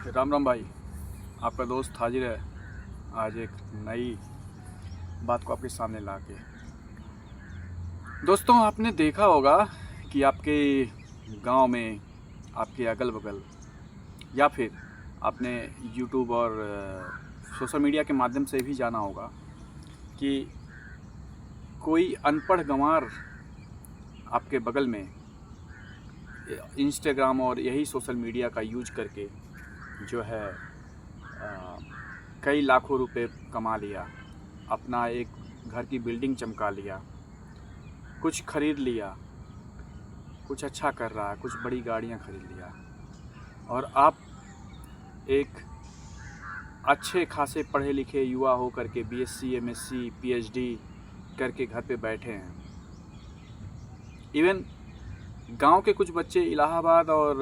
राम राम भाई। आपका दोस्त हाजिर है आज एक नई बात को आपके सामने ला के। दोस्तों, आपने देखा होगा कि आपके गांव में, आपके अगल बगल, या फिर आपने यूट्यूब और सोशल मीडिया के माध्यम से भी जाना होगा कि कोई अनपढ़ गंवार आपके बगल में इंस्टाग्राम और यही सोशल मीडिया का यूज करके जो है कई लाखों रुपए कमा लिया, अपना एक घर की बिल्डिंग चमका लिया, कुछ खरीद लिया, कुछ अच्छा कर रहा है, कुछ बड़ी गाड़ियां खरीद लिया, और आप एक अच्छे खासे पढ़े लिखे युवा हो करके बीएससी, एमएससी, पीएचडी करके घर पे बैठे हैं। इवन गांव के कुछ बच्चे इलाहाबाद और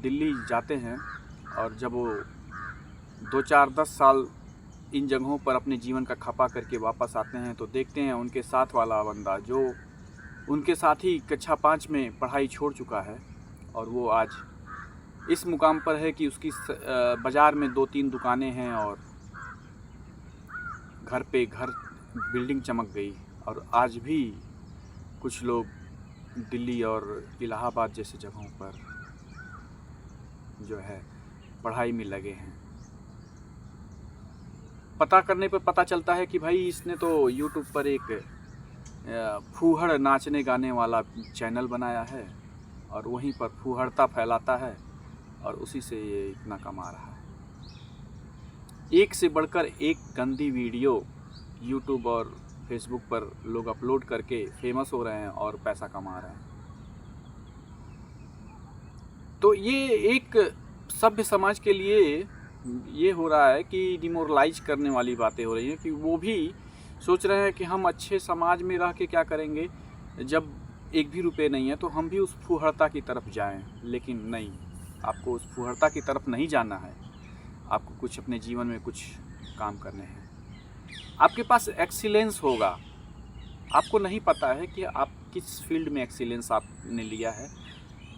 दिल्ली जाते हैं, और जब वो 2-4-10 साल इन जगहों पर अपने जीवन का खपा करके वापस आते हैं तो देखते हैं उनके साथ वाला बंदा जो उनके साथ ही कक्षा 5 में पढ़ाई छोड़ चुका है, और वो आज इस मुकाम पर है कि उसकी बाज़ार में 2-3 दुकानें हैं और घर पे घर बिल्डिंग चमक गई। और आज भी कुछ लोग दिल्ली और इलाहाबाद जैसे जगहों पर जो है पढ़ाई में लगे हैं। पता करने पर पता चलता है कि भाई इसने तो यूट्यूब पर एक फूहड़ नाचने गाने वाला चैनल बनाया है और वहीं पर फूहड़ता फैलाता है और उसी से ये इतना कमा रहा है। एक से बढ़कर एक गंदी वीडियो यूट्यूब और फेसबुक पर लोग अपलोड करके फेमस हो रहे हैं और पैसा कमा रहे हैं। तो ये एक सभ्य समाज के लिए ये हो रहा है कि डिमोरलाइज करने वाली बातें हो रही हैं कि वो भी सोच रहे हैं कि हम अच्छे समाज में रह के क्या करेंगे, जब एक भी रुपए नहीं है तो हम भी उस फूहड़ता की तरफ जाएं। लेकिन नहीं, आपको उस फूहड़ता की तरफ नहीं जाना है। आपको कुछ अपने जीवन में कुछ काम करने हैं। आपके पास एक्सीलेंस होगा, आपको नहीं पता है कि आप किस फील्ड में एक्सीलेंस आपने लिया है।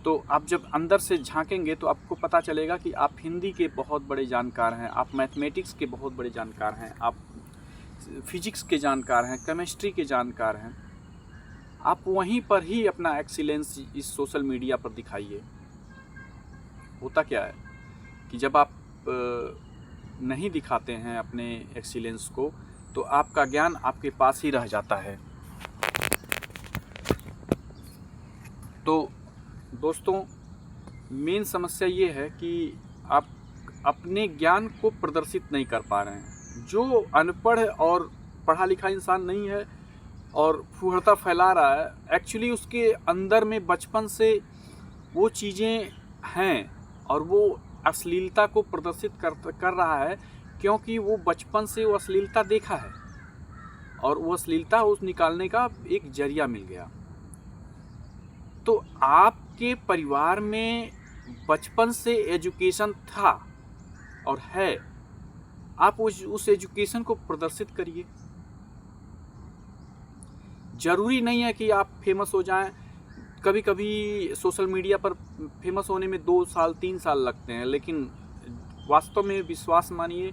तो आप जब अंदर से झांकेंगे तो आपको पता चलेगा कि आप हिंदी के बहुत बड़े जानकार हैं, आप मैथमेटिक्स के बहुत बड़े जानकार हैं, आप फिजिक्स के जानकार हैं, केमिस्ट्री के जानकार हैं। आप वहीं पर ही अपना एक्सीलेंस इस सोशल मीडिया पर दिखाइए। होता क्या है कि जब आप नहीं दिखाते हैं अपने एक्सीलेंस को तो आपका ज्ञान आपके पास ही रह जाता है। तो दोस्तों, मेन समस्या ये है कि आप अपने ज्ञान को प्रदर्शित नहीं कर पा रहे हैं। जो अनपढ़ और पढ़ा लिखा इंसान नहीं है और फूहड़ता फैला रहा है, एक्चुअली उसके अंदर में बचपन से वो चीज़ें हैं और वो अश्लीलता को प्रदर्शित कर रहा है, क्योंकि वो बचपन से वो अश्लीलता देखा है और वो अश्लीलता उस निकालने का एक जरिया मिल गया। तो आपके परिवार में बचपन से एजुकेशन था और है, आप उस एजुकेशन को प्रदर्शित करिए। जरूरी नहीं है कि आप फेमस हो जाएं। कभी कभी सोशल मीडिया पर फेमस होने में 2 साल 3 साल लगते हैं, लेकिन वास्तव में विश्वास मानिए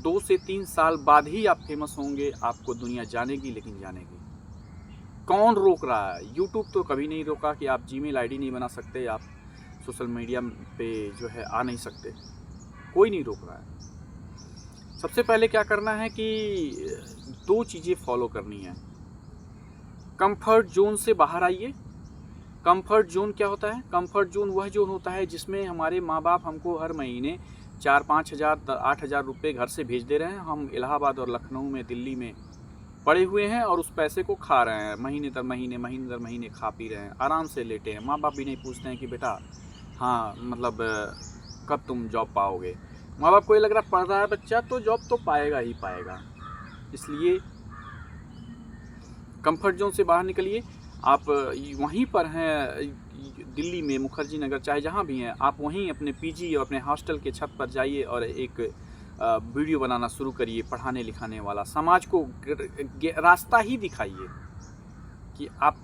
2 से 3 साल बाद ही आप फेमस होंगे। आपको दुनिया जानेगी, लेकिन जानेगी। कौन रोक रहा है? यूट्यूब तो कभी नहीं रोका कि आप जीमेल आईडी नहीं बना सकते, आप सोशल मीडिया पे जो है आ नहीं सकते। कोई नहीं रोक रहा है। सबसे पहले क्या करना है कि 2 चीज़ें फॉलो करनी है। कंफर्ट जोन से बाहर आइए। कंफर्ट जोन क्या होता है? कंफर्ट जोन वह जोन होता है जिसमें हमारे माँ बाप हमको हर महीने 4-5 हज़ार 8 हज़ार रुपये घर से भेज दे रहे हैं। हम इलाहाबाद और लखनऊ में, दिल्ली में पड़े हुए हैं और उस पैसे को खा रहे हैं। महीने दर महीने खा पी रहे हैं, आराम से लेटे हैं। माँ बाप भी नहीं पूछते हैं कि बेटा हाँ मतलब कब तुम जॉब पाओगे। माँ बाप को ये लग रहा पढ़ रहा है बच्चा तो जॉब तो पाएगा ही पाएगा। इसलिए कंफर्ट जोन से बाहर निकलिए। आप वहीं पर हैं दिल्ली में, मुखर्जी नगर, चाहे जहाँ भी हैं, आप वहीं अपने पीजी और अपने हॉस्टल के छत पर जाइए और एक वीडियो बनाना शुरू करिए पढ़ाने लिखाने वाला। समाज को रास्ता ही दिखाइए कि आप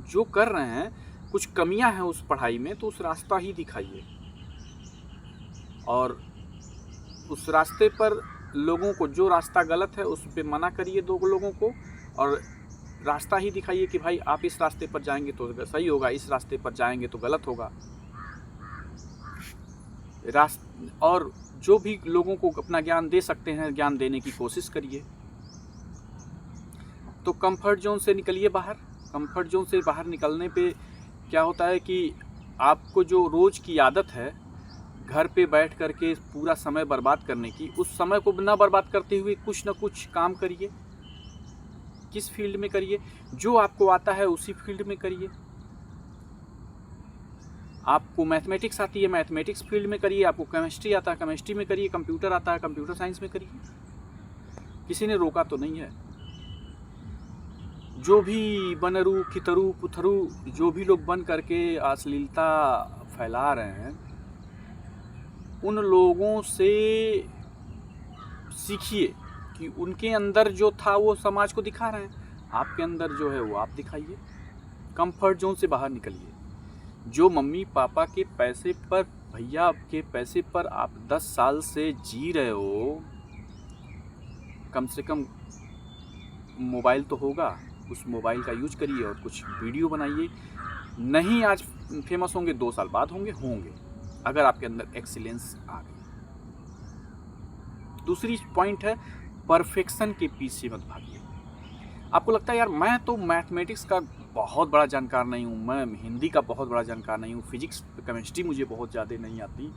जो कर रहे हैं, कुछ कमियां हैं उस पढ़ाई में तो उस रास्ता ही दिखाइए। और उस रास्ते पर लोगों को, जो रास्ता गलत है उस पे मना करिए दो लोगों को, और रास्ता ही दिखाइए कि भाई आप इस रास्ते पर जाएंगे तो सही होगा, इस रास्ते पर जाएंगे तो गलत होगा। और जो भी लोगों को अपना ज्ञान दे सकते हैं, ज्ञान देने की कोशिश करिए। तो कंफर्ट जोन से निकलिए बाहर। कंफर्ट जोन से बाहर निकलने पे क्या होता है कि आपको जो रोज़ की आदत है घर पे बैठ करके पूरा समय बर्बाद करने की, उस समय को ना बर्बाद करते हुए कुछ ना कुछ काम करिए। किस फील्ड में करिए? जो आपको आता है उसी फील्ड में करिए। आपको मैथमेटिक्स आती है, मैथमेटिक्स फील्ड में करिए। आपको केमिस्ट्री आता है, केमिस्ट्री में करिए। कंप्यूटर आता है, कंप्यूटर साइंस में करिए। किसी ने रोका तो नहीं है। जो भी बनरू खितरू पुथरू जो भी लोग बन करके अश्लीलता फैला रहे हैं, उन लोगों से सीखिए कि उनके अंदर जो था वो समाज को दिखा रहे हैं। आपके अंदर जो है वो आप दिखाइए। कंफर्ट जोन से बाहर निकलिए। जो मम्मी पापा के पैसे पर, भैया के पैसे पर आप 10 साल से जी रहे हो, कम से कम मोबाइल तो होगा, उस मोबाइल का यूज करिए और कुछ वीडियो बनाइए। नहीं आज फेमस होंगे, 2 साल बाद होंगे अगर आपके अंदर एक्सीलेंस आ गई। दूसरी पॉइंट है, परफेक्शन के पीछे मत भागिए। आपको लगता है यार मैं तो मैथमेटिक्स का बहुत बड़ा जानकार नहीं हूँ, मैं हिंदी का बहुत बड़ा जानकार नहीं हूँ, फिजिक्स केमिस्ट्री मुझे बहुत ज़्यादा नहीं आती,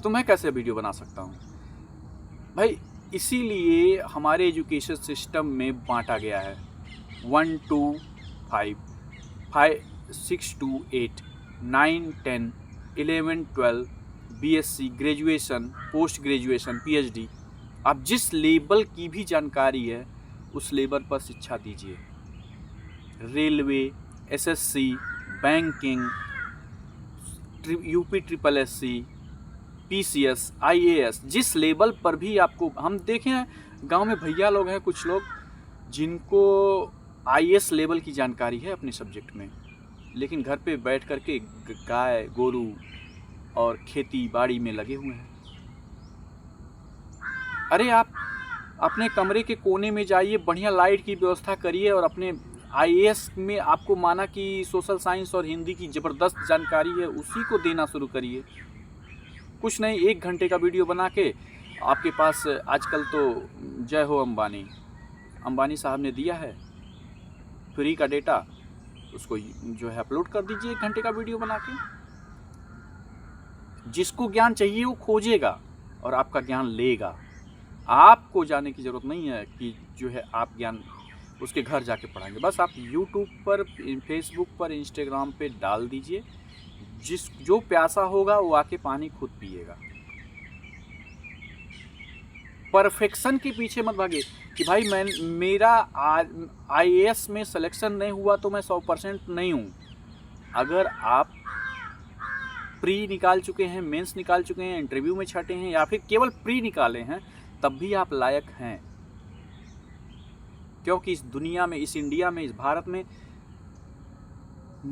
तो मैं कैसे वीडियो बना सकता हूँ? भाई इसीलिए हमारे एजुकेशन सिस्टम में बांटा गया है 1 to 5, 6 to 8, 9, 10, 11, 12, BSc, graduation, post graduation, PhD। आप जिस लेवल की भी जानकारी है उस लेवल पर शिक्षा दीजिए। Railway, SSC, banking, UP SSSC, PCS, IAS, जिस लेवल पर भी आपको, हम देखें गांव में भैया लोग हैं कुछ लोग जिनको IAS लेवल की जानकारी है अपने सब्जेक्ट में, लेकिन घर पे बैठ करके गाय गोरू और खेती बाड़ी में लगे हुए हैं। अरे आप अपने कमरे के कोने में जाइए, बढ़िया लाइट की व्यवस्था करिए और अपने IAS में आपको माना कि सोशल साइंस और हिंदी की ज़बरदस्त जानकारी है, उसी को देना शुरू करिए। कुछ नहीं, 1 घंटे का वीडियो बना के आपके पास आजकल तो जय हो अंबानी साहब ने दिया है फ्री का डेटा, उसको जो है अपलोड कर दीजिए 1 घंटे का वीडियो बना के। जिसको ज्ञान चाहिए वो खोजेगा और आपका ज्ञान लेगा। आपको जाने की ज़रूरत नहीं है कि जो है आप ज्ञान उसके घर जाके पढ़ाएंगे। बस आप YouTube पर, Facebook पर, Instagram पे डाल दीजिए, जो प्यासा होगा वो आके पानी खुद पिएगा। परफेक्शन के पीछे मत भागिए कि भाई मेरा IAS में सिलेक्शन नहीं हुआ तो मैं 100% नहीं हूँ। अगर आप प्री निकाल चुके हैं, मेंस निकाल चुके हैं, इंटरव्यू में छटे हैं या फिर केवल प्री निकाले हैं, तब भी आप लायक हैं। क्योंकि इस दुनिया में, इस इंडिया में, इस भारत में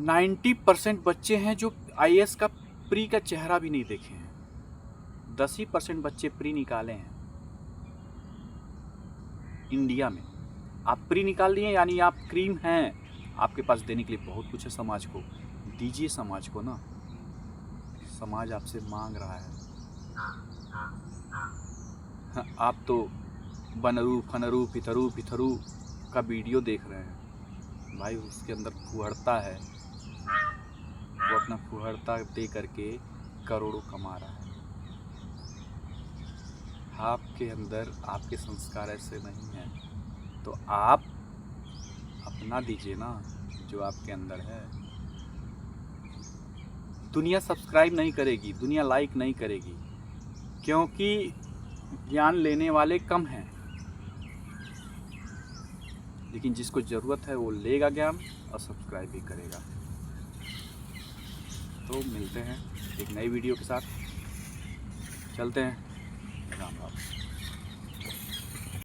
90% बच्चे हैं जो IAS का प्री का चेहरा भी नहीं देखे हैं। 10% बच्चे प्री निकाले हैं इंडिया में। आप प्री निकाल लिए यानी आप क्रीम हैं। आपके पास देने के लिए बहुत कुछ है समाज को, दीजिए समाज को ना। समाज आपसे मांग रहा है। आप तो बनरू फनरू पिथरू का वीडियो देख रहे हैं, भाई उसके अंदर फुहड़ता है, वो अपना फुहड़ता दे करके करोड़ों कमा रहा है। आपके अंदर आपके संस्कार ऐसे नहीं हैं, तो आप अपना दीजिए ना जो आपके अंदर है। दुनिया सब्सक्राइब नहीं करेगी, दुनिया लाइक नहीं करेगी, क्योंकि ज्ञान लेने वाले कम हैं। लेकिन जिसको ज़रूरत है वो लेगा ज्ञान और सब्सक्राइब भी करेगा। तो मिलते हैं एक नई वीडियो के साथ, चलते हैं। राम राम।